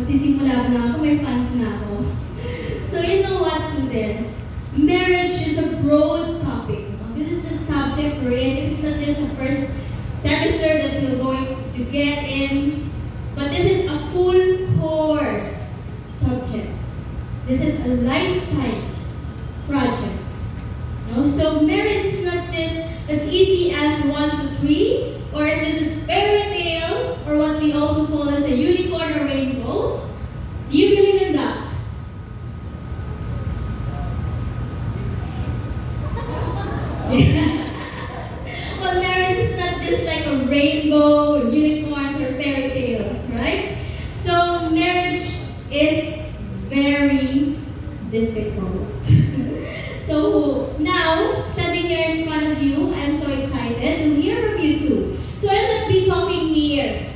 magsisimula na ako, may fans na ako. So you know what, students? Marriage is a broad topic. This is a subject we're in. It's not just a first semester that you're going to get in, but this is a full course subject. This is a lifetime project. No? So marriage is not just as easy as 1, 2, 3, or as this is fairy tale, or what we also call as a unicorn or rainbows. Do you believe in that? Well, marriage is not just like a rainbow, unicorns, or fairy tales, right? So marriage is very difficult. So now, standing here in front of you, I'm so excited to hear from you too. So I'll not be talking here.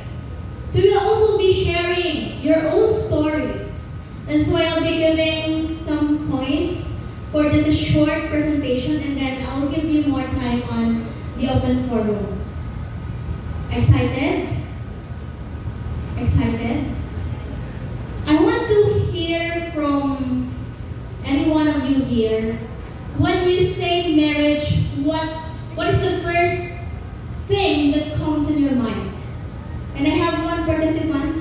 So you'll also be sharing your own stories. And so I'll be giving some points for this short presentation, and then I'll give you more time on the open forum. Excited? Excited? I want to hear from any one of you here. When you say marriage, what is the first thing that comes in your mind? And I have one participant.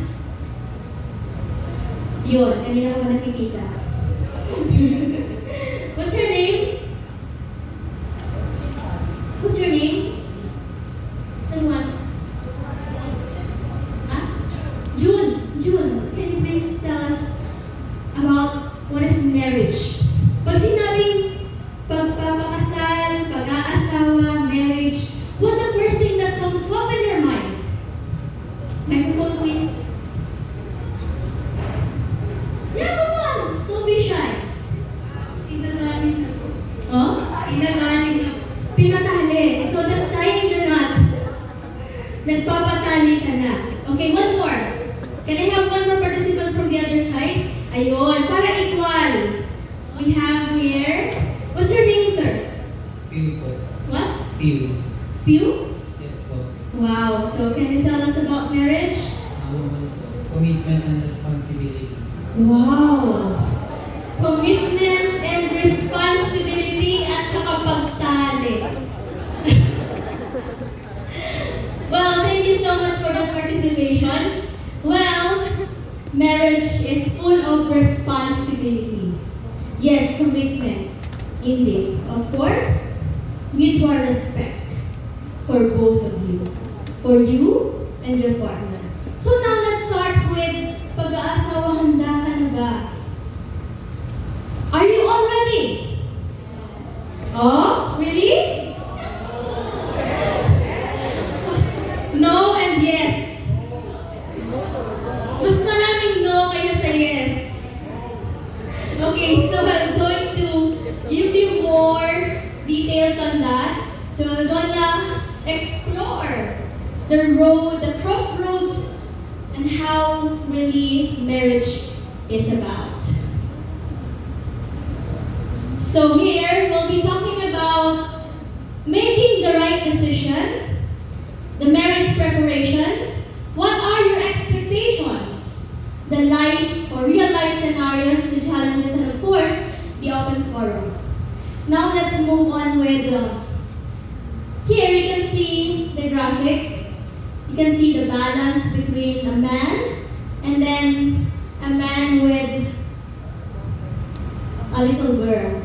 Yun, kanina ko nakikita. What's your name? What's your name? And what? Ah? June. June, can you please tell us about what is marriage? Pag sinabing pagpapakasal, pag-aasawa, marriage, what the first thing that comes up in your mind? Microphone, please. Yeah, come on. Don't be shy. Tinatali na po. Oh? Tinatali na po. Pinatali. So that's tying the knot. Nagpapatali ka na. Okay, one more. Can I have one more participants from the other side? Ayun, para equal. We have here. What's your name, sir? Pew po. What? Pew. Pew? Yes po. Wow. So can you tell us about marriage? Commitment and responsibility. Wow. Commitment and responsibility at saka pagtali. Well, thank you so much for that participation. Well, marriage is full of responsibilities. Yes, commitment. Indeed. Of course, mutual respect for both of you. For you and your partner. So now let's start with Pag-Aasawa, Handa Ka Na Ba? Are you all ready? Oh, really? No and yes. Mas maraming no kaya sa yes. Okay, so I'm going to give you more details on that. So we're gonna explore the road, the crossroads, and how really marriage is about. So here we'll be talking about making the right decision, the marriage preparation, what are your expectations, the life or real life scenarios, the challenges, and of course, the open forum. Now let's move on with, here you can see the graphics. You can see the balance between a man and then a man with a little girl.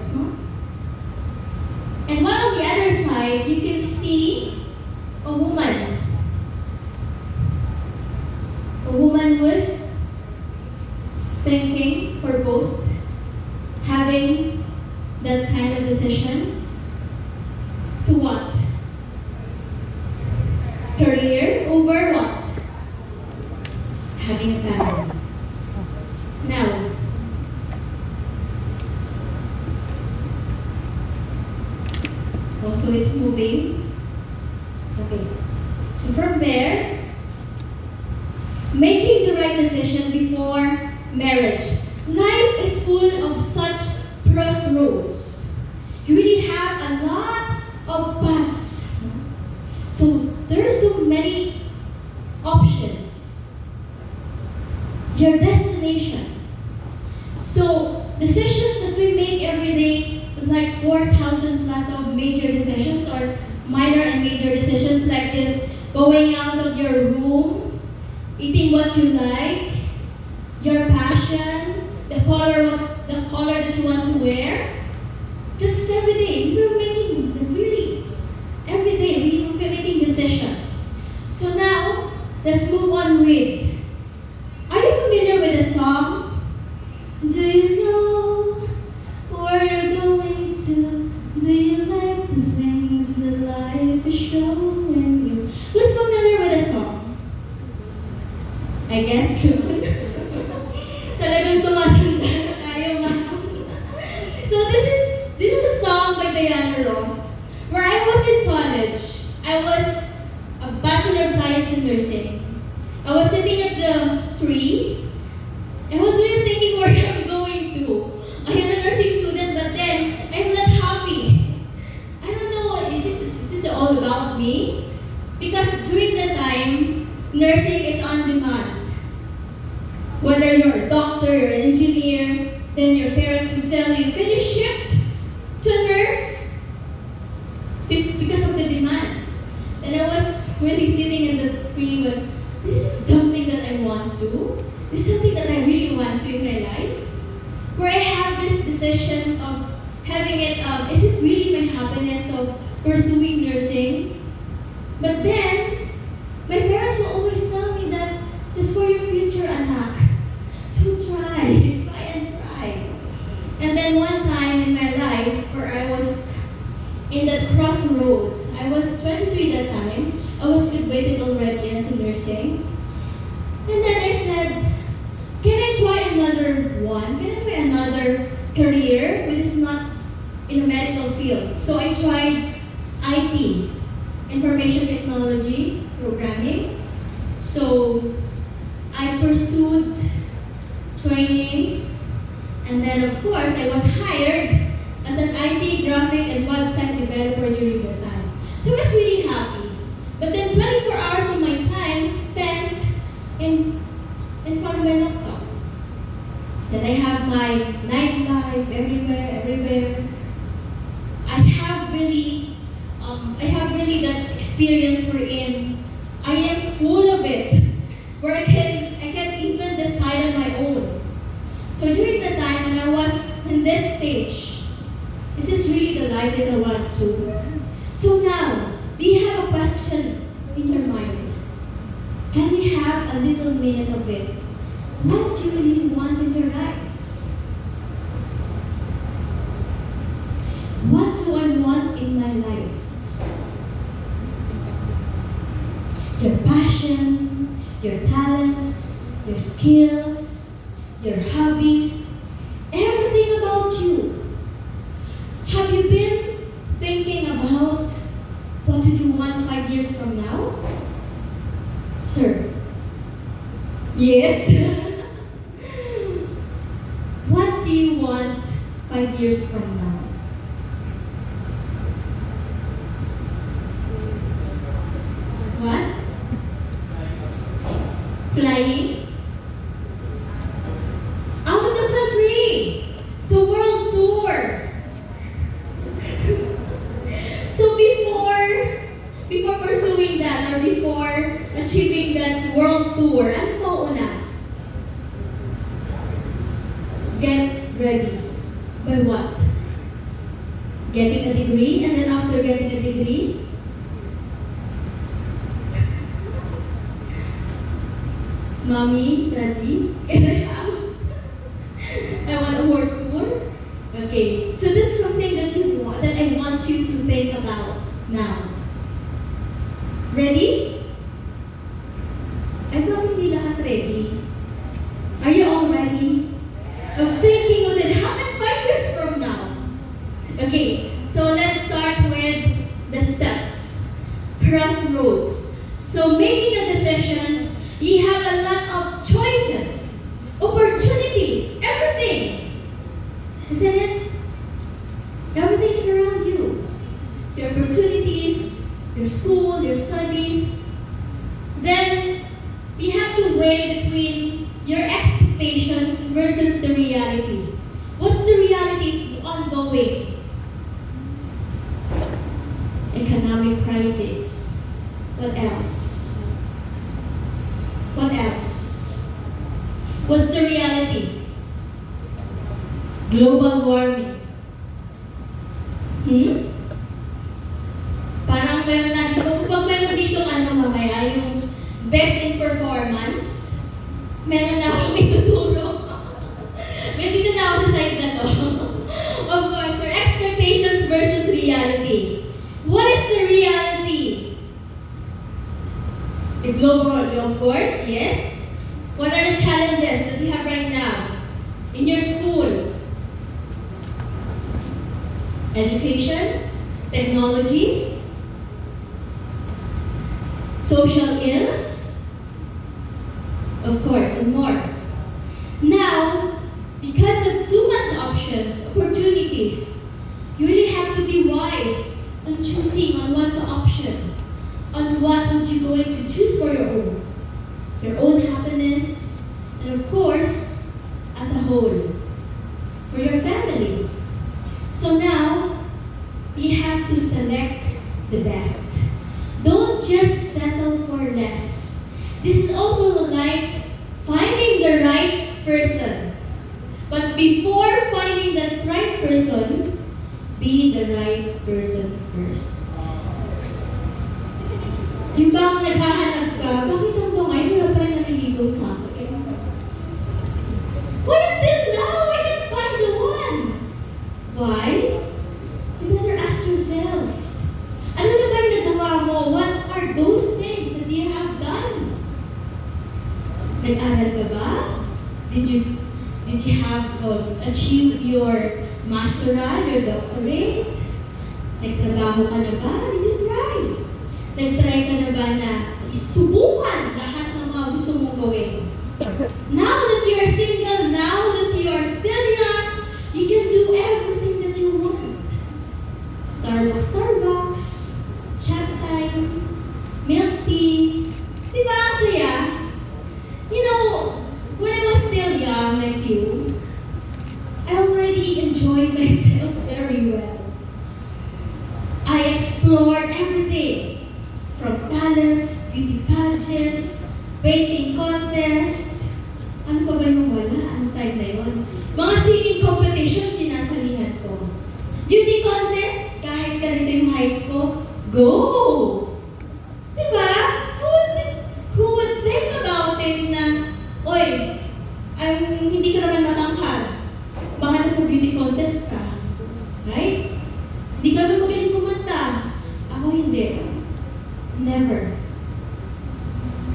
And one on the other side, you can see a woman. A woman who is thinking for both, having that kind of decision to what? Career over what? Having a family. Now, also it's moving. Okay. So from there, making the right decision before marriage. Life is full of such crossroads. You really have a lot of paths. So there are so many options your destination. So, decisions that we make every day, like 4,000 plus of major decisions or minor and major decisions, like just going out of your room, eating what you like, your passion, the color that you want to wear. That's every day. We're making, really, every day we're making decisions. So now, let's move on with, are you familiar with the song? Do you know where you're going to? Do you like the things that life is showing you? Who's familiar with the song? I guess talagang tumatanda na tayo, ma'am. So this is a song by Diana Ross. Where I was in college, I was a Bachelor of Science in Nursing. I was sitting at the tree. I was really thinking where I'm going to. I am a nursing student, but then I'm not happy. I don't know, is this all about me? Because during the time, nursing is on demand. Whether you're a doctor, you're an engineer, then your parents will tell you, can you shift to a nurse? Because of the demand. And I was really sitting in the tree, but this is something that I want to. This is something that I really want to in my life. Where I have this decision of having it, is it really my happiness of pursuing nursing? But then, my parents will always tell me that it's for your future, anak. So try and try. And then one time in my life where I was in that crossroads, I was 23 that time, I was graduated already as a nursing. And then I said, can I try another one? Can I try another career which is not in a medical field? So I tried IT, information technology, programming. So I pursued trainings, and then of course I was hired as an IT graphic and website developer during that time. So I was really happy. But then 24 hours of my time spent in front of my laptop. Then I have my nightlife everywhere. I have really that experience wherein I am full of it, where I can even decide on my own. So during the time when I was in this stage, is this really the life that I want to? So now, do you have a question in your mind? Can we have a little minute of it? What do you really want in your life? What do I want in my life? Your passion, your talents, your skills, your hobbies, everything about you. Have you been thinking about what do you want 5 years from now? Sir? Yes? What do you want 5 years from now? What? Flying? Out of the country! So world tour! So before pursuing that or before achieving that world tour, ano mauna? Get ready. By what? Getting a degree, and then after getting a degree, Mommy, Daddy, can I have? I want a world tour. Okay, so that's something that I want you to think about now. Ready? I thought hindi lahat ready. Are you all ready? I'm thinking what will happen 5 years from now. Okay, so let's start with the steps. Crossroads. So making the decisions, you have a lot of choices, opportunities, everything. Isn't it? Everything is around you. Your opportunities, your school, your studies. Then, we have to weigh between Your expectations versus the reality. What's the reality is ongoing? Economic crisis. What else? What else? What's the reality? Global warming. Parang meron natin, pag meron dito mamaya, yung best in performance, meron na akong ituturo. May dito na ako sa side na to. Of course, your expectations versus reality. What is the reality? The global, of course, yes. What are the challenges that you have right now in your school? Education, technologies, social ills, of course, and more. Now, because of too much options, opportunities, you really have to be wise on choosing on what's the option, on what would you going to choose for your own happiness, and of course, as a whole, for your family. So now, you have to select the best. Don't just settle for less. This is also like finding the right person. But before finding that right person, be the right person first. Yung bang naghahanap ka, bakit ang ngayon wala pa rin nakiligaw sa akin? Why until now I can't find the one? Why? You better ask yourself. Ano na ba yung nagawa mo? What are those things that you have done? Nag-aral ka ba? Did you have achieved your masteral, your doctorate? Nagtrabaho ka na ba? Did you try? Nag-try ka na ba na isubukan lahat ng mga gusto mong gawin? Now that you are single, now that you are still young, you can do everything that you want. Starbucks, chat time, milk tea. Diba ang saya? You know, when I was still young like you, I already enjoyed myself very well. I explored everything from talents, beauty pageants, painting contests. Ano pa ba yung wala? Anong time na yun? Mga singing competition, sinasalihan ko. Beauty contest, kahit ganito yung height ko, go! Diba? Who would think about it na, oy, hindi ka naman matangkad. Baka nasa beauty contest ka. Right? Hindi ka naman magaling kumanta. Ako hindi. Never.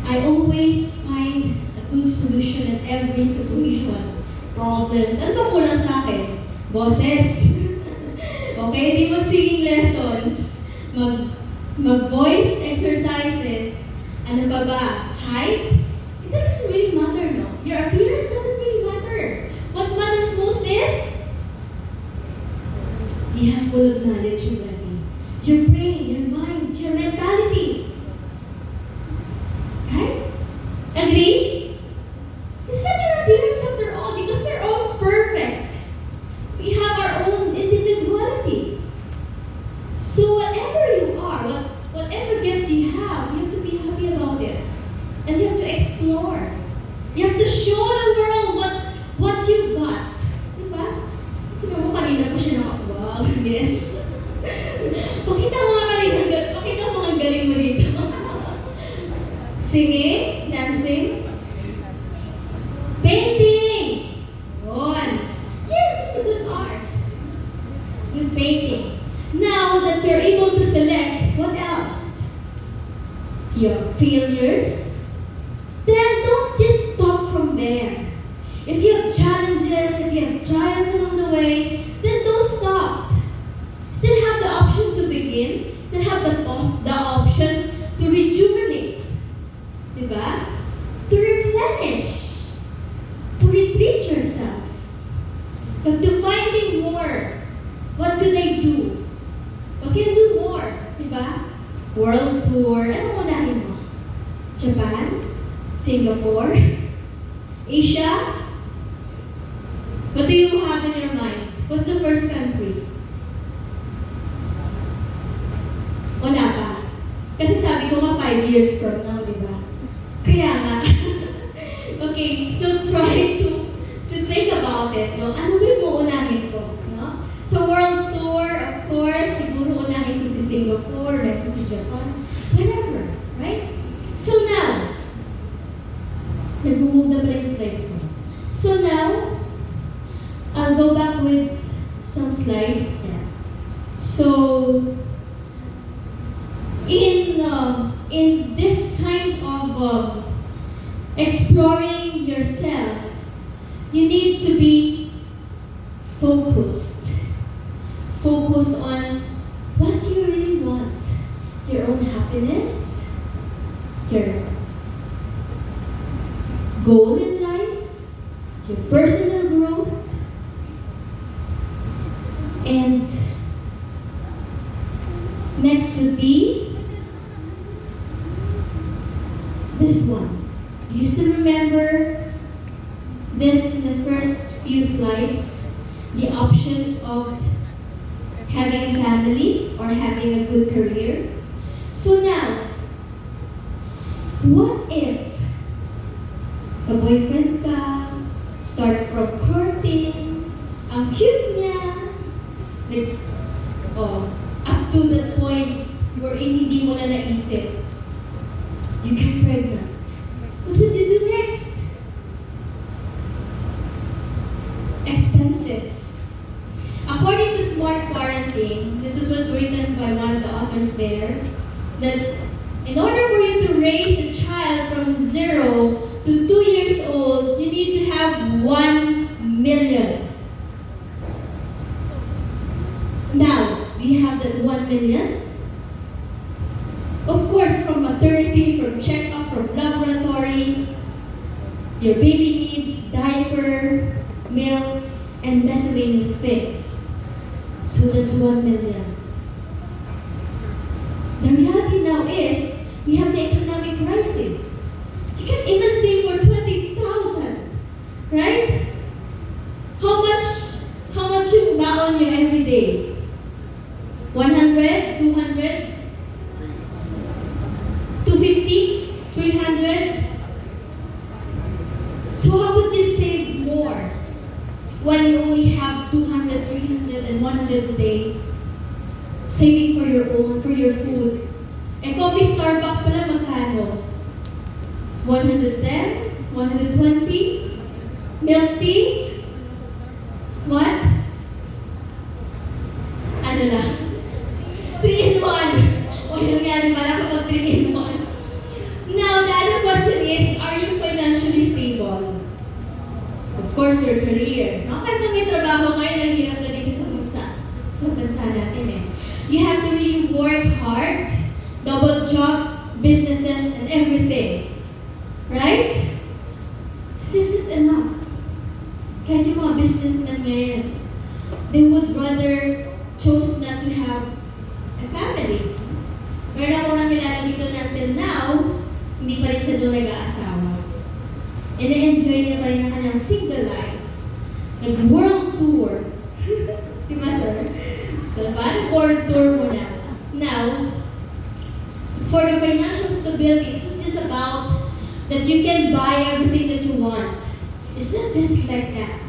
I always find a good solution in every situation. Problems. Ano ba kulang sa akin? Boses. Okay, di mag-singing lessons. Mag-voice exercises. Ano pa ba? Height? It doesn't really matter, no? Your appearance doesn't really matter. What matters most is you have full of knowledge already. Your brain, your mind, your mentality. Right? Agree? It's not your appearance after all, because we're all perfect. We have our own individuality. So whatever you are, whatever gifts you have to be happy about it. And you have to explore. You have to show the world what you've got. Diba? Diba mo kanina pa siya wow, yes. Pakita mo ang galing mo dito. Singing, dancing, painting. Yun. Yes, it's a good art. Good painting. Now that you're able to select, what else? Your failures. Then don't just stop from there. If you have challenges, if you have trials along the way, then don't stop. Still have the option to begin. Still have the option to rejuvenate. Diba? To replenish. To retreat yourself. You have to finding more. What could I do? What can do more? Diba? World tour. Anong unahin mo? Japan? Singapore? Asia? What do you have in your mind? What's the first country? Wala pa. Kasi sabi ko nga 5 years from now, di ba? Kaya nga. Okay, so try to think about it, no? Ano ba yung uunahin ko, no? So world tour, of course, siguro unahin ko si Singapore, like si Japan, whatever, right? So now, nag-move na pala yung slides mo. So now, I'll go back with some slides. Yeah. So, in this kind of exploring yourself, you need to be focused. Focus on what you really want. Your own happiness, your goal in life, your personal growth, and next would be this one. Do you still remember this in the first few slides? The options of having a family or having a good career. So now, what if ka-boyfriend ka, start from courting, ang cute niya, up to that point wherein hindi mo na naisip, you get pregnant. What would you do next? Expenses. According to Smart Parenting, this is what's written by one of the authors there, that in order for you to raise a child from 0 to 2 years old, you need to have 1 million. Now, do you have that 1 million? Of course, from maternity, from checkup, from laboratory, your baby needs diaper, milk, and miscellaneous things. So that's 1 million. The reality now is, we have the economic crisis. You can't even save for 20,000, right? How much you baon you every day? 100, 200, 250, 300. So how would you save more when you only have 200, 300, and 100 a day? Saving for your own, for your food. Eh, coffee Starbucks pala magkano? 110? 120? Milk tea? What? Ano lang? 3 in 1. O yun nga, di ba? Nakapag 3 in 1. Now, the other question is, are you financially stable? Of course, your career. No? Kahit na may trabaho ngayon, ang hirap na dito sa bansa natin eh. You have to really work hard, double job, businesses, and everything. Right? So this is enough. Kahit yung mga businessmen ngayon, they would rather choose not to have a family. Meron ako nakilala dito na until now, hindi pa rin siya doon nag-aasawa. And na-enjoy niya pa rin ang kanyang single life. Nag-world tour. Diba, sir? Diba? Nag-world tour muna. Now, for the financial stability, it's just about that you can buy everything that you want. It's not just like that.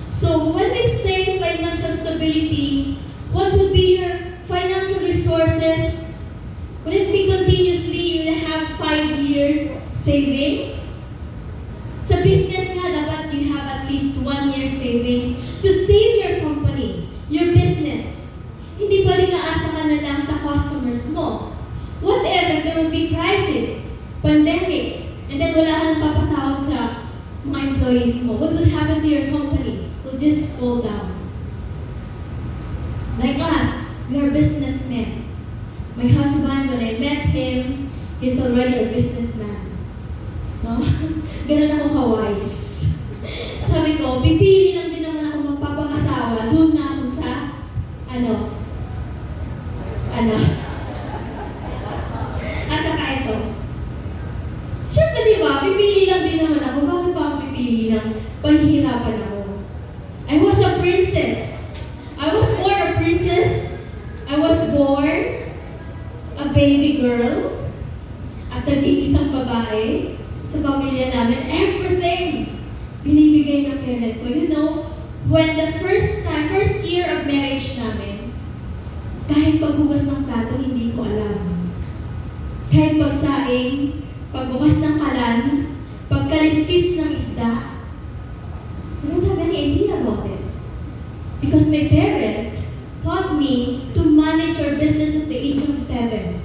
So when we say financial stability, what would be your financial resources? Would it be continuously you will have 5 years savings? Sa business nga, dapat you have at least 1 year savings to save your company, your business. Hindi ba rin naasa ka na lang sa customers mo? What if there will be crisis, pandemic, and then wala kang papasahod sa mga employees mo? What would happen to your company? It will just fall down. Like us, we are businessmen. My husband, when I met him, he's already a businessman. No? Ganun ako ka-wise. Sabi ko, pipili lang din naman ako magpapakasawa. Doon na ako sa, At saka ito. Siyempre, di ba? Pipili lang din naman ako. Bakit pa ako pipili? ng pahihirapan ako. I was a princess. I was born a princess. I was born a baby girl at nag-iisang babae sa pamilya namin. Everything binibigay ng parent ko. You know, when the first year of marriage namin, kahit paghugas ng plato, hindi ko alam. Kahit pagsaing, pagbukas ng kalan, pagkaliskis ng isda, I don't have any idea about it. Because my parent taught me to manage our business at the age of 7.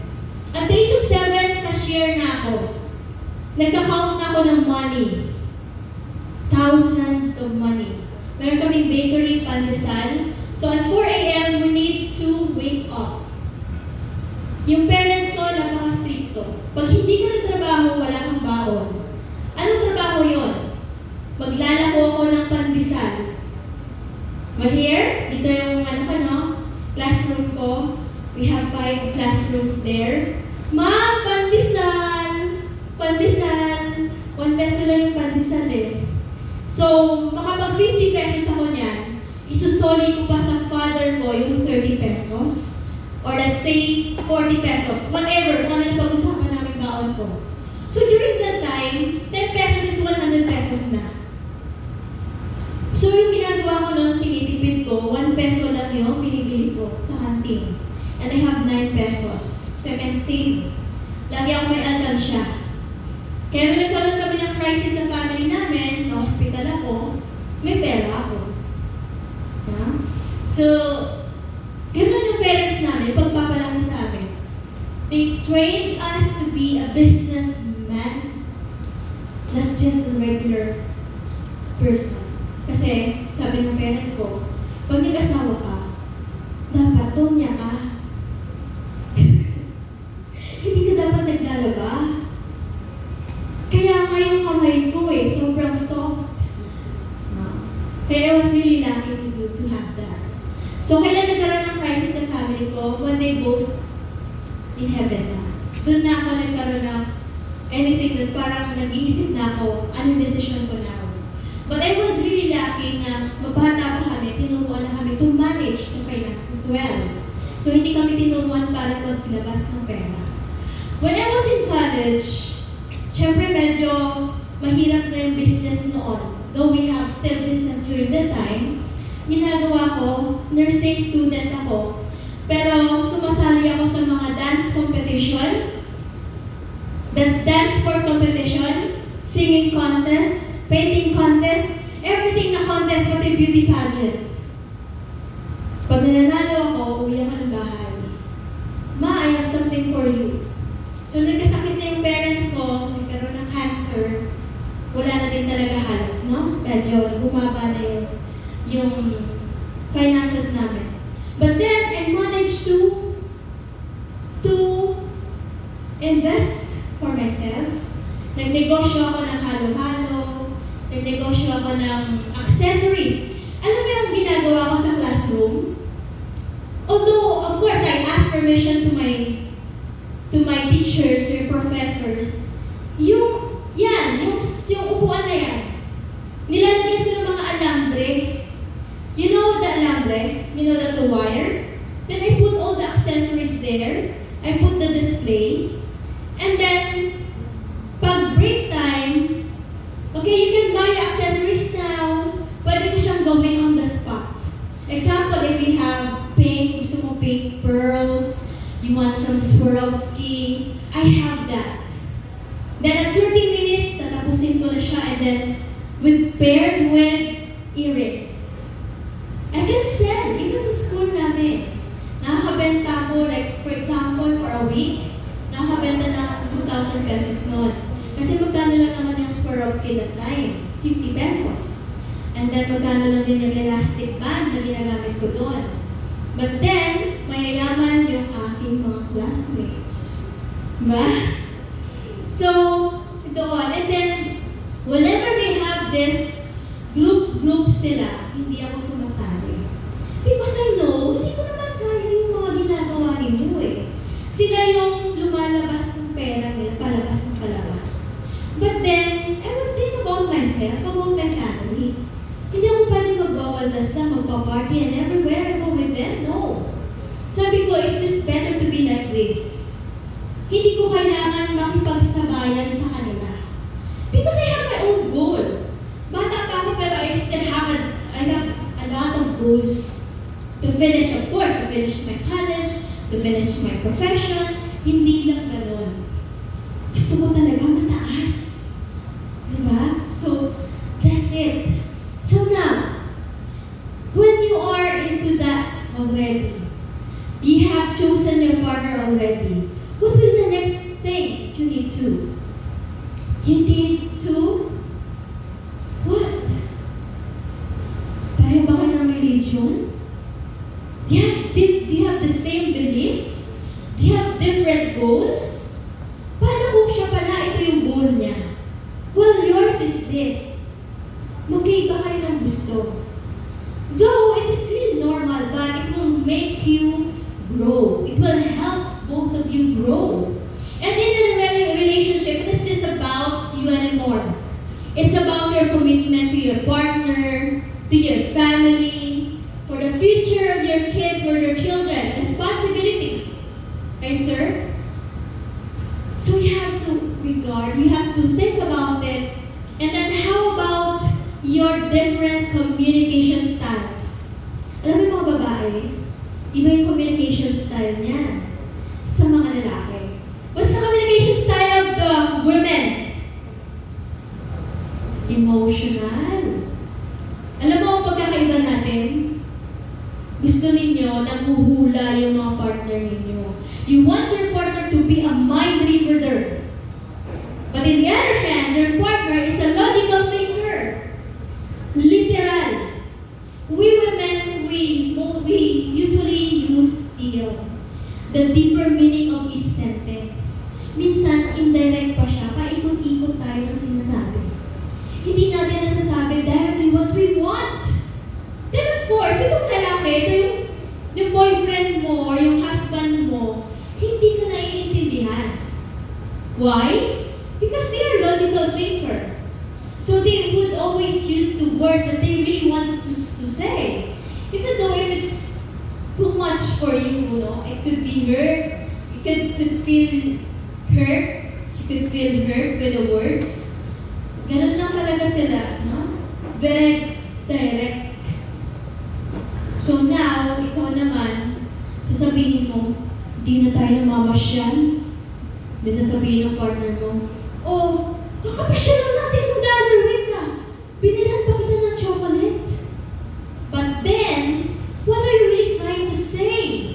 At the age of 7, cashier na ako. Nagka-count na ako ng money. Thousands of money. Meron kaming bakery, pandesal. So at 4 a.m., we need to wake up. Yung parents ko, napaka-stricto. Pag hindi ka nagtrabaho, wala kang baon. Anong trabaho yon? Maglalako ako ng pandesal. Here, dito yung classroom ko. We have 5 classrooms there. Ma'am, pandesal! Pandesal! 1 peso lang yung pandesal eh. So, makapag 50 pesos ako niyan, isusoli ko pa sa father ko yung 30 pesos. Or let's say, 40 pesos. Whatever, kung ano yung pag-usapan namin baon ko. So, during that time, 10 pesos is 100 pesos na. So, yung ginagawa ko noon, tinitipid ko, 1 peso lang yung binibili ko sa canteen. And I have 9 pesos. So, I can save. Lagi ako may alkansya. Kaya nung nagkaroon kami ng crisis sa family namin, na-hospital ako, may pera ako. Yeah? So, ganun yung parents namin, pagpapalaki sa amin. They trained us to be a businessman, not just a regular person. Kasi, sabi ng parent ko, pag nag-asawa ka, dapat tonya ka. Hindi ka dapat naglalaba. Kaya nga yung kamay ko sobrang soft. Kaya I was really lucky to have that. So, kailan nagkaroon ng crisis sa family ko? When they both in heaven na. Doon na ako nagkaroon ng anything that's parang nag-iisip na ako, anong decision ko na ako. But I was really lucky na mabata pa kami, tinuruan na kami to manage the finances as well. So, hindi kami tinuruan para maglabas ng pera. When I was in college, syempre medyo mahirap na yung business noon. Though we have still business during that time, ginagawa ko, nursing student ako. Pero sumasali ako sa mga dance competition. That's dance sport competition, singing contest, painting contest, everything na contest, pati beauty pageant. Pag nananalo ako, uwi ako ng bahay. Ma, I have something for you. So nagkasakit na yung parent ko, nagkaroon ng cancer, wala na din talaga halos, no? Medyo bumaba na yung finances namin. But then, I managed to invest for myself. Nagnegosyo ako ng halo-halo, nagnegosyo ako ng accessories. Alam mo yung ginagawa ko sa classroom? Although, of course, I asked permission to my teachers, your professors, yung upuan na yan, nilalagyan ko ng mga alambre. You know the alambre? You know the wire? Then I put all the accessories there. I put the display. And then, pag break time, okay, you can buy accessories now. Pwede ko siyang gawin on the spot. Example, if you have pink, gusto mo pink pearls, you want some Swarovski, I have that. Then at 30 minutes, tatapusin ko na siya, and then paired with earrings. I can sell, even sa school namin. Nakakabenta ako, like, for example, for a week, nakakabenta na 2,000 pesos noon. Kasi magkano lang naman yung Swarovski that time? 50 pesos. And then magkano lang din yung elastic band na ginagamit ko doon. But then, mayayaman yung aking mga classmates. Diba? So, doon. And then, whenever they have this group sila, hindi ako sumasali. Because I know, hindi ko naman kaya yung mga ginagawa ninyo eh. Sila yung lumalabas ng pera nila, palabas ng palabas. But then, I would think about myself, about my family. magpapaldas lang, magpa-party and everywhere I go with them? No. Sabi ko, it's just better to be like this. Hindi ko kailangan makipagsabayan sa kanila. Because I have my own goal. Bata pa ako pero I still have a lot of goals to finish, of course, to finish my college, to finish my profession. Hindi lang ganun. Gusto ko talaga mataas. Diba? So, that's it. So now, when you are into that already, you have chosen your partner already, what will the next thing you need to? You need to what? Pareho ba kayo ng religion? Do you have the same beliefs? Do you have different goals? Paano kung siya pala ito yung goal niya? Well, yours is this. Magkaiba kayo ng gusto. Though it is really normal, but it will make you grow. It will help both of you grow. And in a relationship, it is just about you anymore. It's about your commitment to your partner, to your family, for the future of your kids or your children, responsibilities. Right, sir? So you have to regard, you have to think about it. And then how about your different communication styles? Alam mo yung mga babae, iba yung communication style niya sa mga lalaki. What's the communication style of the women? Emotional. Alam mo ang pagkakaiba natin? Gusto ninyo, naghuhula yung mga partner ninyo. You want your partner to be a mind reader. But in the other hand, your partner is a logical thinker. Literal. We women, we usually use the deeper meaning of each sentence. Minsan, indirect pa siya, paikot-ikot tayo ng sinasabi. Hindi natin nasasabi directly what we want. Then of course, itong lalaki, ito yung boyfriend mo or yung husband mo, hindi ka naiintindihan. Why? Because they are logical thinker. So they would always use the words that they really want to say. Even though if it's too much for you, it could be hurt. You could feel hurt. You could feel hurt with the words. Ganun lang talaga sila, no? Very direct. So now, ikaw naman, sasabihin mo, di na tayo namamasyal. Di sasabihin ng partner mo, oh, kakapasyal lang natin, mag-underway ka. Binilan pa kita ng chocolate. But then, what are you really trying to say?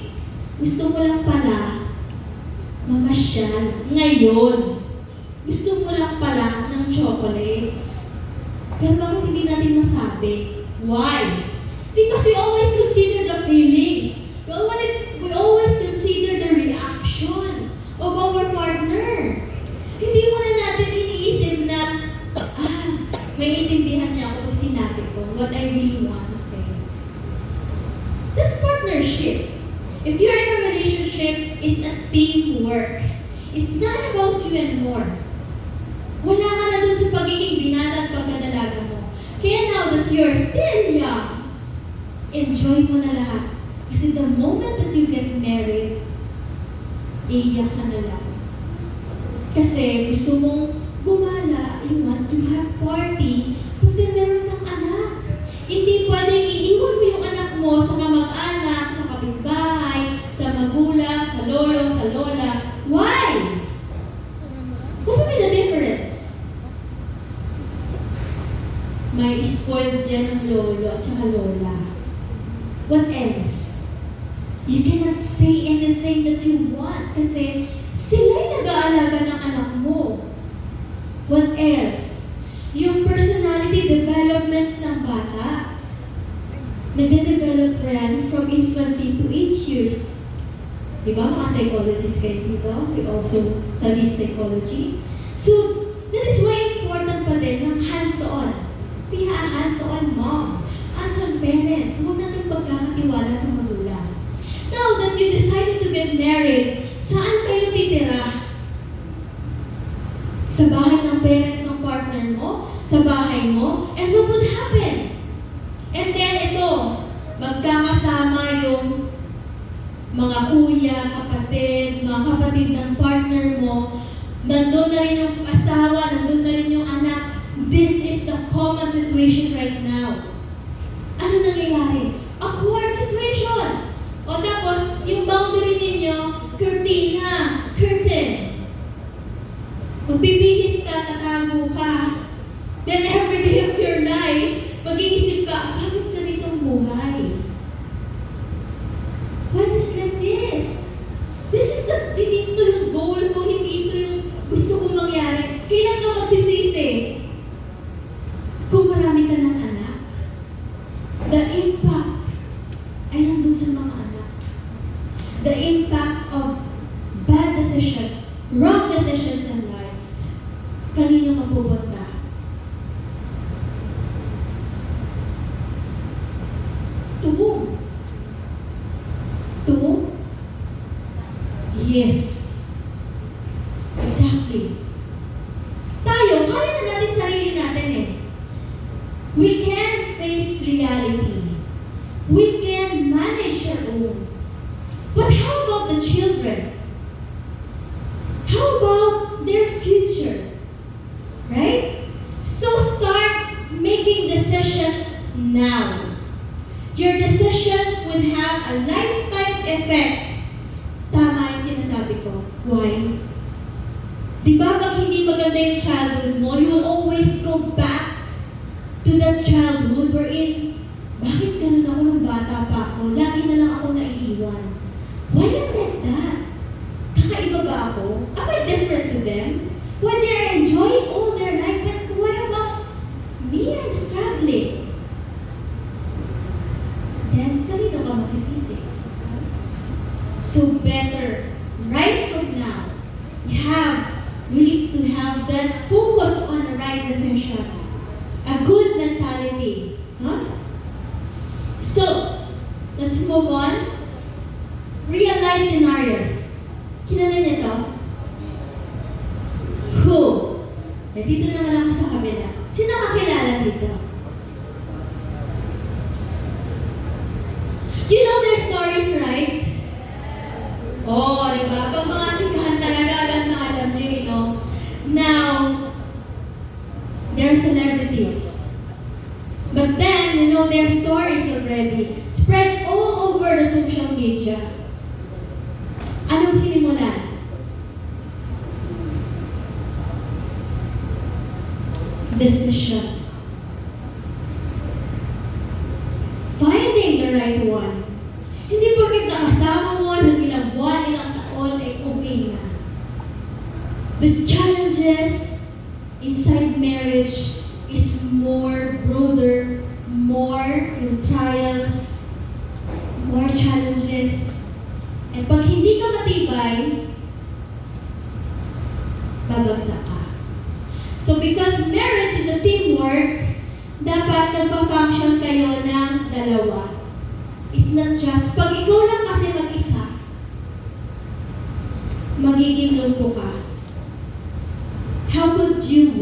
Gusto mo lang pala mamasyal ngayon. Gusto mo lang pala ng chocolates. Pero bakit hindi natin masabi? Why? Because we always consider the feelings. We always consider the reaction of our partner. Hindi muna natin iniisip na, may intindihan niya ako pag sinabi ko what I really want to say. That's partnership. If you're in a relationship, it's a teamwork. It's not about you anymore. Wala ka na dun sa pagiging binata at pagkadalaga mo. Kaya now that you're still young, enjoy mo na lahat. Kasi the moment that you get married, iiyak ka na lang. Kasi gusto mong gumala, you want to have party, but then meron kang anak. Hindi pwedeng iiwan mo yung anak mo sa kamag-anak, sa kapitbahay, sa magulang, sa lolo, sa lola. Why? What will be the difference? May spoiled yan ng lolo at saka lola. What else? You cannot say anything that you want kasi sila'y nag-aalaga ng anak mo. What else? Yung personality development ng bata. Nagde-develop yan from infancy to 8 years. Di ba mga psychologists kayo dito? We also study psychology. So, that is why important pa din ng hands-on. Be a hands-on mom, hands-on parent. Huwag natin pagkakatiwala sa magulang. Now that you decided to get married, saan kayo titira? Sa bahay ng parent ng partner mo? Sa bahay mo? And what would happen? And And then ito, magkakasama yung mga kuya, kapatid, mga kapatid ng partner mo, nandun na rin yung asawa, nandun na rin yung anak. This is the common situation right now. Ano nangyayari? Awkward situation. O tapos, yung boundary ninyo, curtain. Magbibihis ka, tatago ka. Then every day of your life, mag-iisip ka, bakit ganitong buhay? What is like this? Hindi ito yung goal ko, hindi ito yung gusto kong mangyari. Kailan ka magsisisi? Kung marami ka ng anak, the impact ay nandun sa mga anak. The impact of bad decisions, wrong decisions in life. Kanino mapupunta? To whom? To whom? Yes. Exactly. Tayo, kaya na natin sarili natin eh. We can face reality. We can manage our own. But how about the children? How about their future? Right? So start making decision now. Your decision will have a lifetime effect. Tama yung sinasabi ko. Why? Di ba pag hindi maganda yung childhood mo, you will always go back to that childhood wherein, bakit ganun ako nung bata pa ako? Lagi na lang ako naiiwan. Why am I like that? Kakaiba ba ako? Am I different to them? When they're enjoying all their life, but what about me? I'm struggling. Then, kanino ka masisisi? So better, right from now, we need to have that focus on the right decision. A good mentality. Huh? So, let's move on. Real life scenarios. Kilala nito? Who? Dito naman ako sa kabila. Sino kakilala dito? You know their stories, right? Oh, di ba? Pag mga chikahan talaga, alam nyo, you know. Now, they're celebrities. But then, you know their stories already. Spread all over the social media. Anong sinimulan? Decision. Finding the right one. Hindi porket nakasama mo ng ilang buwan, ilang taon, ay okay na. The challenges inside marriage is more broader, more yung trials, more challenges. And pag hindi ka matibay, babagsak ka. So because marriage is a teamwork, dapat nagpa-function kayo ng dalawa. It's not just, pag ikaw lang kasi mag-isa, magiging lumpo ka. How could you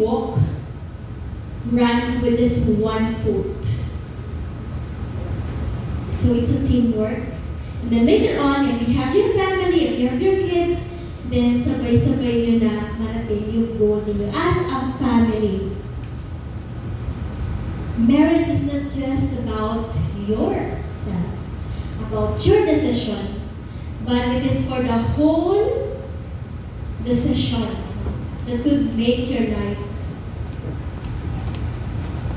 run with just one foot? So it's a teamwork. And then later on, if you have your family, if you have your kids, then sabay-sabay nyo na marating yung goal ninyo as a family. Marriage is not just about yourself, about your decision, but it is for the whole decision that could make your life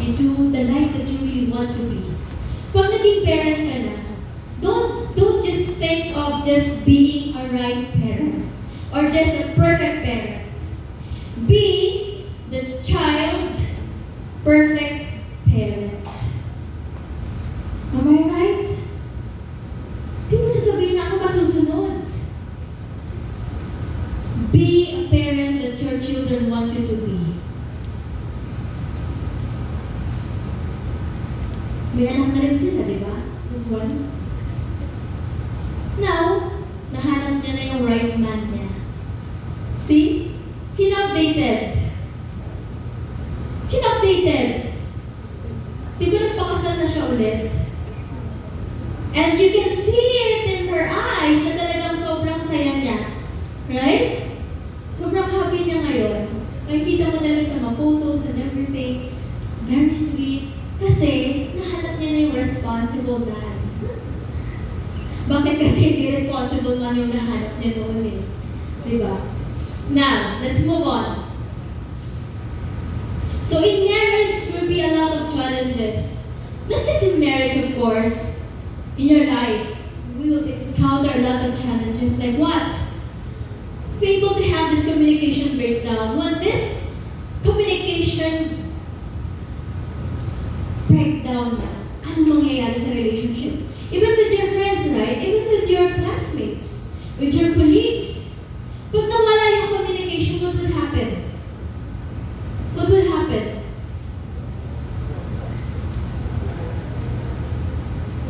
into the life that you really want to be. Pag naging parent ka na, don't just think of just being a right parent or just a perfect parent. Be the child perfect parent. Am I right? Di mo sasabihin na ako masusunod. Be a parent that your children want you to be. May anak na rin sila, di ba? This one. Now, nahanap niya na yung right man niya. See? Sino updated? Sino updated? Di ba nagpakasal na siya siya ulit. And you can see it in her eyes na talagang sobrang saya niya. Right? Sobrang happy niya ngayon. Makikita mo talaga sa mga photos and everything. Very sweet. Kasi, nahanap niya na yung responsible man. Bakit kasi hindi responsible man yung nahanap niya noon eh? Diba? Now, let's move on. So in marriage, there will be a lot of challenges. Not just in marriage, of course. In your life, we will encounter a lot of challenges. Like what? Be able to have this communication breakdown. When this communication breakdown na, anong mangyayari sa relationship? Even with your friends, right? Even with your classmates, with your colleagues. Pag nawala yung communication, what will happen? What will happen?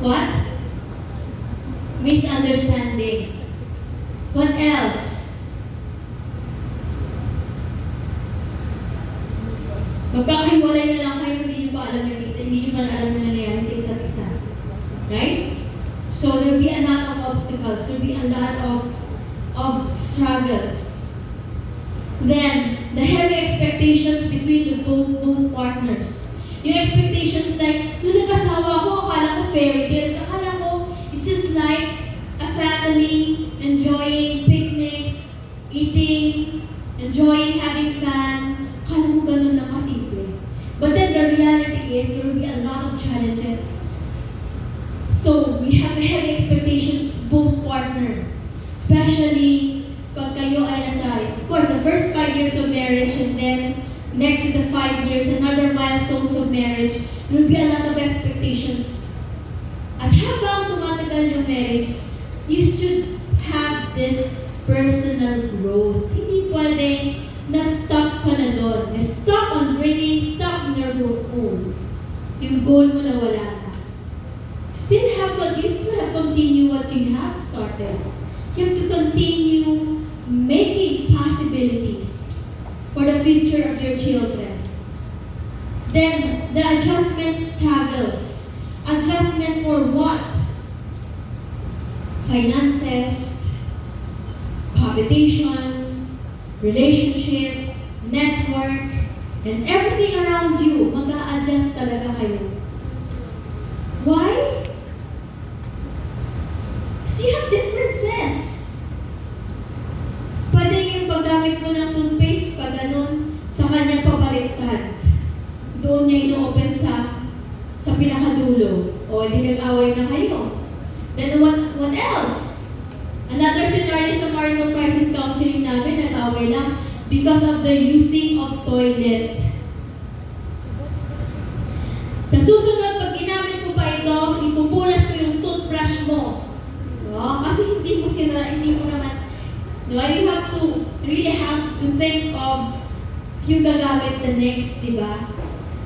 What? Misunderstanding. What else? Magkakahiwalay na lang kayo, hindi nyo pa alam yung isa, hindi nyo pa alam na nangyayari sa isa't isa. Right? So there'll be a lot of obstacles, there'll be a lot of struggles. Then, the heavy expectations between the both partners. Yung expectations like, nung nag-asawa ko, akala ko fairy tales, akala ko, it's just like a family, enjoying picnics, eating, enjoying having fun. Akala mo ganun lang kasimple. But then the reality is, there will be a lot of challenges. So, we have heavy expectations, both partner. Especially, pag kayo ay nasa, of course, the first 5 years of marriage, and then, next to the 5 years, another milestones of marriage, there will be a lot of expectations. At habang tumatagal yung marriage, you should have this personal growth. Hindi pwedeng nag-stop ka na doon. Stop on dreaming, stop on your goal. Yung goal mo na wala na. You still have continue what you have started. You have to continue making possibilities for the future of your children. Then, the adjustment struggles. Adjustment for what? Finances, competition, relationship, network, and everything around you. Mag-a-adjust talaga kayo. Why? So you have differences. Pwede yung paggamit mo ng toothpaste, pag ganun, sa kanya pabaliktad. Doon niya ino-open sa pinakadulo. O, hindi nag-away na kayo. Then what else? Another scenario sa marital crisis counseling namin, nag-away lang because of the using of toilet. Sa susunod, pag ginamit mo pa ito, ipupunas mo yung toothbrush mo. No? Kasi hindi mo naman, no? You have to really have to think of yung gagamit the next, di ba?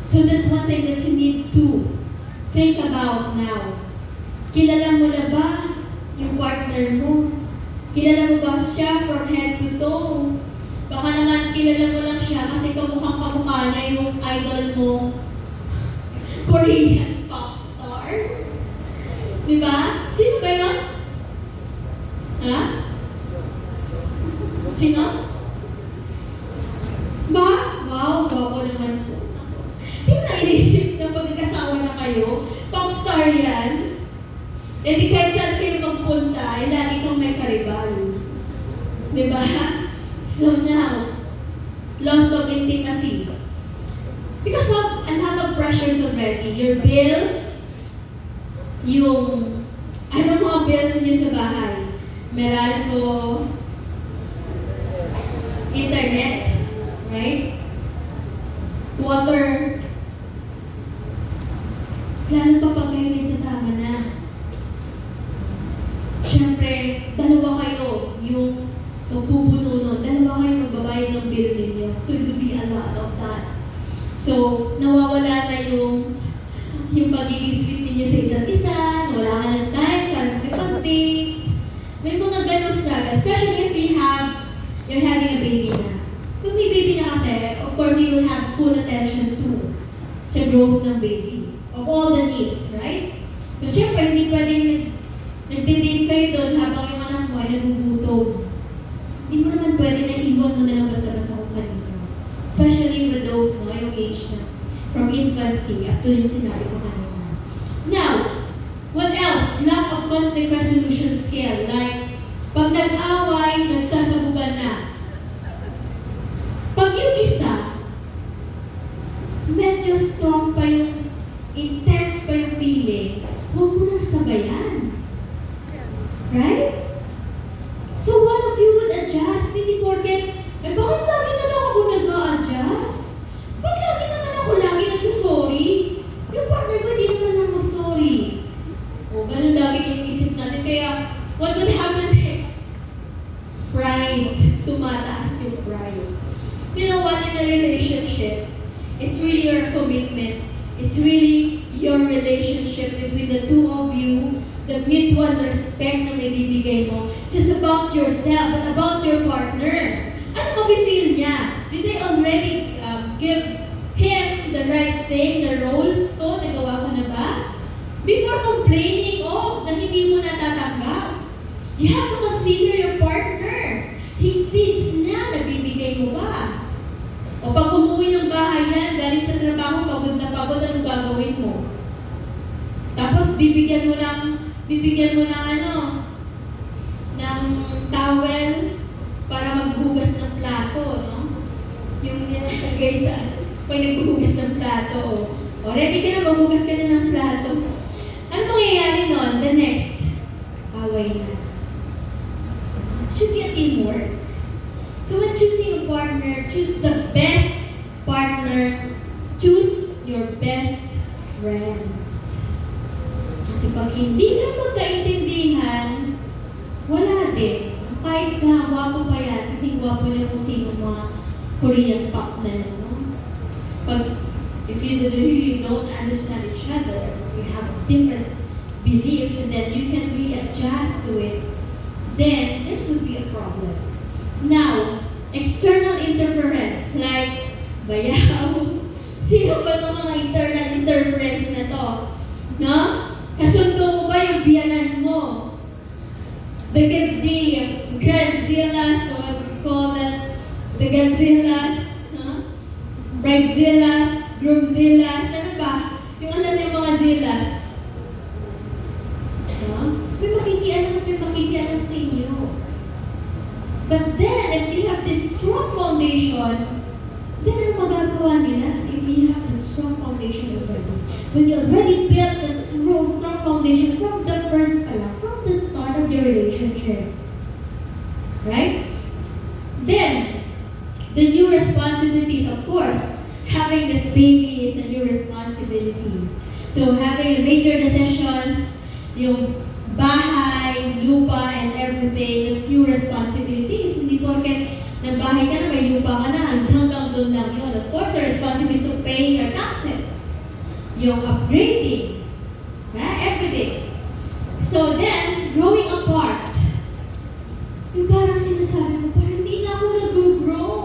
So that's one thing that you need to think about now. Kilala mo na ba yung partner mo? Kilala mo ba siya from head to toe? Baka naman kilala mo lang siya kasi kamukhang-kamukha niya yung idol mo, Korean pop star. Di ba? Sino ba yun? Ha? Sino? Ba? Wow, gwapo naman po. Di mo na inisip na pag-asawa na kayo, pop star yan. E di kahit saan kayo magpunta, eh lagi kang may karibal. Di ba? So now, loss of intimacy. Because of a lot of pressures already. Your bills, yung, ano mga bills niyo sa bahay? Meralco, internet, right? Water. Lalo pa pag kayo may sasama na. Siyempre, dalawa kayo yung magpupuno nun. Dalawa kayo magbabayad ng bill ninyo. So, it will be a lot of that. So, nawawala na yung pagiging sweet ninyo sa isa't isa, wala ka ng time, parang may pag-date. May mga ganong struggle, especially if you're having a baby na. Kung may baby na kasi, of course, you will have full attention to sa growth ng baby. of all the needs, right? Kasi syempre, hindi pwedeng nagdi-date kayo doon habang yung anak mo ay nagugutom. Hindi mo naman pwede na iwan mo na lang basta-basta kung kanino. Especially with those, no, yung age na from infancy up to yung sinabi ko kanina. Now, what else? Lack of conflict resolution skill. Like, pag nag-away, nagsasabugan na. Pag yung isa, medyo strong pa yung, intense pa yung feeling, huwag mo nang sabayan. Right? So one of you would adjust. Hindi porket, bakit lagi na lang ako nag-a-adjust? Bakit lagi naman ako lagi nagsusorry? Yung partner ko hindi naman lang mag-sorry. O, ganun lagi yung isip natin. Kaya, what will happen next? Pride. Tumataas yung pride. You know what, in a relationship, it's really your commitment. It's really your relationship between the two of you, the mutual respect na may bibigay mo, just about yourself, but about your partner. Ano mafe-feel niya? Did they already give him the right thing, the roles ko, nagawa ko na ba? Before complaining, na hindi mo natatanggap, you have to consider your partner. Hindi niya, nabibigay mo ba? O pag umuwi ng bahay yan, galing sa trabaho, pagod na pagod, anong gagawin mo? Tapos bibigyan mo ng ng towel para maghugas ng plato, no? Yung nilagay sa, pag naghuhugas ng plato, o ready ka na, maghugas ka na ng plato. Ano mangyayari nun? The next, away na. Should be a teamwork. So when choosing a partner, choose the best partner. Choose your best friend. Kasi pag hindi ka magkaintindihan, wala din. Kahit na wapo pa yan, kasi wapo na kung sino mga Korean pop na yun, no? Pag, if you really don't understand each other, you have different beliefs, and then you can readjust to it, then there would be a problem. Now, external interference, like bayaw. Sino ba itong mga internal interference na to? No? Kasundo mo ba yung biyanan mo? The Godzillas, or what we call that, the Godzillas, huh? Bridezillas, Groomzillas, ano ba? Yung alam niyo mga zillas. Huh? May makikialam sa inyo. But then, if you have this strong foundation, then ano magagawa nila? If you have this strong foundation already, when you already built the strong foundation from the first from the start of the relationship, right? Then, the new responsibilities, of course, having this baby is a new responsibility. So, having major decisions, yung bahay, lupa, and everything, it's new responsibilities. Hindi porket nagbahay ka na, may lupa ka na, hanggang doon lang yun. Of course, the responsibility of paying your taxes, yung upgrading, everything. So then, growing apart, yung parang sinasabi mo, parang hindi na ako nag-grow.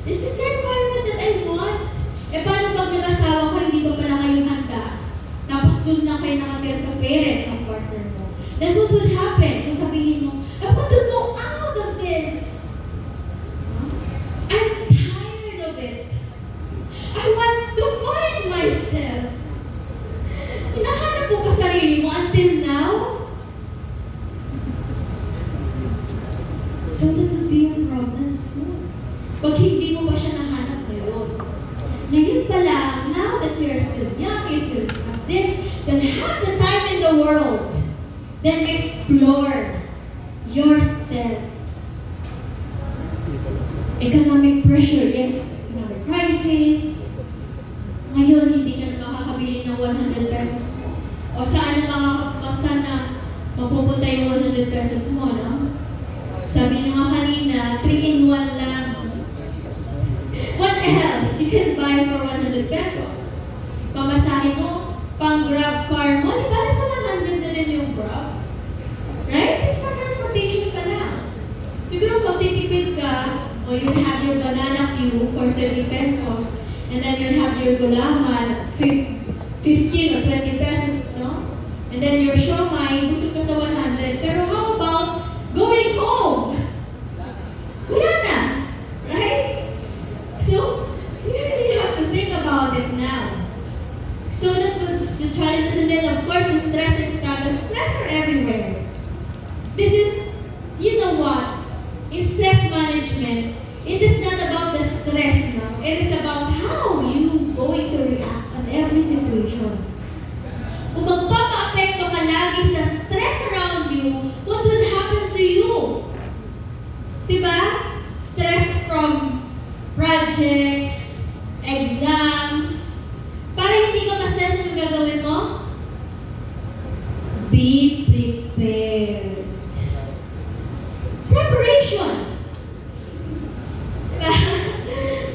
Is this the environment that I want? Paano pag nag-asawa ka, hindi pa pala kayo handa? Tapos doon na kayo nakatira sa parent ng partner mo. Then what would happen? Sasabihin mo, I want to go out of this. I'm tired of it. I want to find myself. Hinahanap mo pa sarili mo until now? So that would be your problem soon. Pag hindi mo pa siya nahanap ngayon. Ngayon pa lang, now that you're still young, you still have this, then have the time in the world. Then explore yourself. Economic pressure, yes. Economic crisis. Ngayon, hindi ka na makakabili ng 100 pesos mo. O saan na mapupunta yung 100 pesos mo, no? Sabi nyo nga kanina, 3-in-1 lang. What else you can buy for 100 pesos? Pamasahe mo, pang-grab car mo, di ba nasa 100 na rin yung grab? Right? It's for transportation ka lang. Siguro magtitipid ka, o you have your banana queue for 30 pesos, and then you'll have your gulaman, 50 15 or 20 pesos, no? And then your siomai, busog ka sa 100. Pero how about going home? Wala na. Right? So, you really have to think about it now. So that was the challenges, and then of course the stress and struggles. Stress are everywhere. This is, you know what? In stress management, it is not about the stress now. It is about how you going to react on every situation. Kung magpapa-apekto ka lagi sa stress around you, what would happen to you? Diba? Stress from projects, exams. Para hindi ka ma-stress, ano gagawin mo? Be prepared. Preparation. Diba?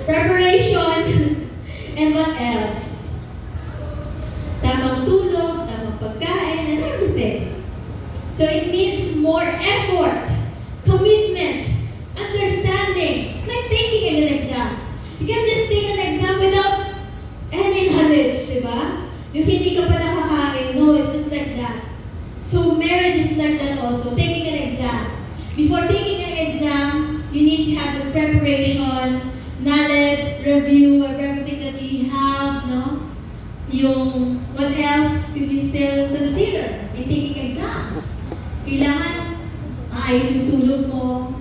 Preparation. And what else? Tamang tulog, tamang pagkain, and everything. So it needs more effort, commitment, understanding. It's like taking an exam. You can't just take an exam without any knowledge, diba? Yung hindi ka pa nakakain, no, it's just like that. So marriage is like that also, taking an exam. Before taking an exam, you need to have the preparation, knowledge, review of everything that you have, no? Yung, what else could you still consider in taking exams? Kailangan maayos yung tulog mo,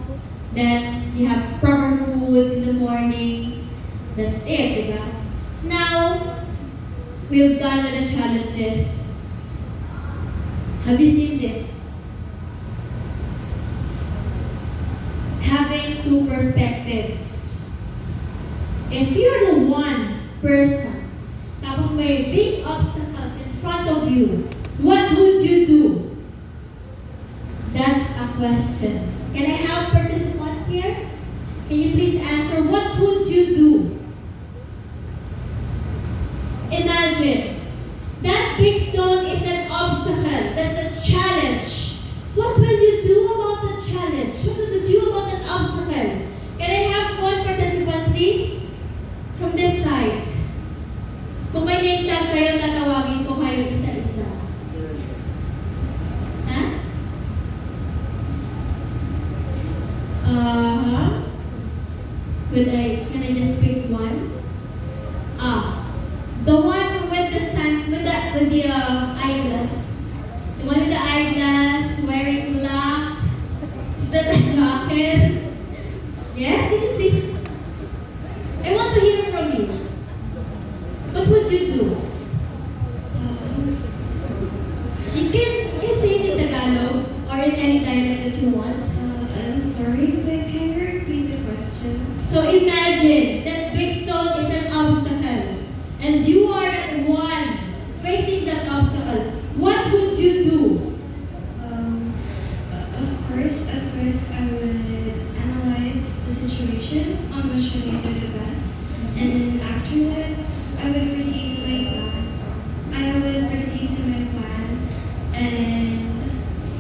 then you have proper food in the morning. That's it, diba? Now, we've done with the challenges. Have you seen this? Having two perspectives. If you're the one person, tapos may big obstacles in front of you, what would you do? That's a question. Can I have participant here? Can you please answer, what would you do? Imagine, that big stone is an obstacle, that's a challenge. What will you do about the challenge? What will you do about that obstacle? Can I have one participant, please? From this side. Kung may name tag kayo, tatawagin ko kayo isa-isa. Ha? Can I just pick one? The one with the eyeglass. The one with the eyeglass, wearing black. Is that a jacket? Yes, can you please? I want to hear from you. What would you do? You can say it in Tagalog or in any dialect that you want. I'm sorry, but can you repeat the question? So imagine that big stone is an obstacle and you are the one facing that obstacle. What would you do? Of course, at first I would analyze the situation, on what should I do the best, and then after that, I would proceed to my plan. And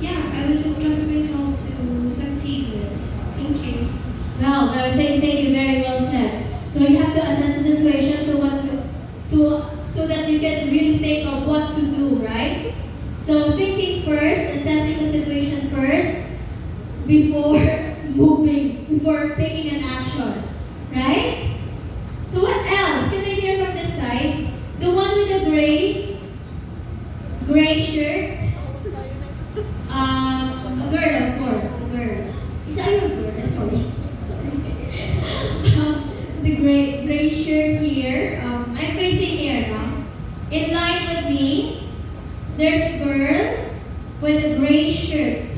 yeah, I would just trust myself to succeed with it. Thank you. Well, thank you, very well said. So you have to assess the situation so that you can really think of what to do, right? So thinking first, assessing the situation first, before moving, before taking an action, right? So what else? Can I hear from this side? The one with the gray shirt. A girl, of course, a girl. Is that your girl? Sorry. The gray shirt here. I'm facing here now. In line with me, there's a girl with a gray shirt.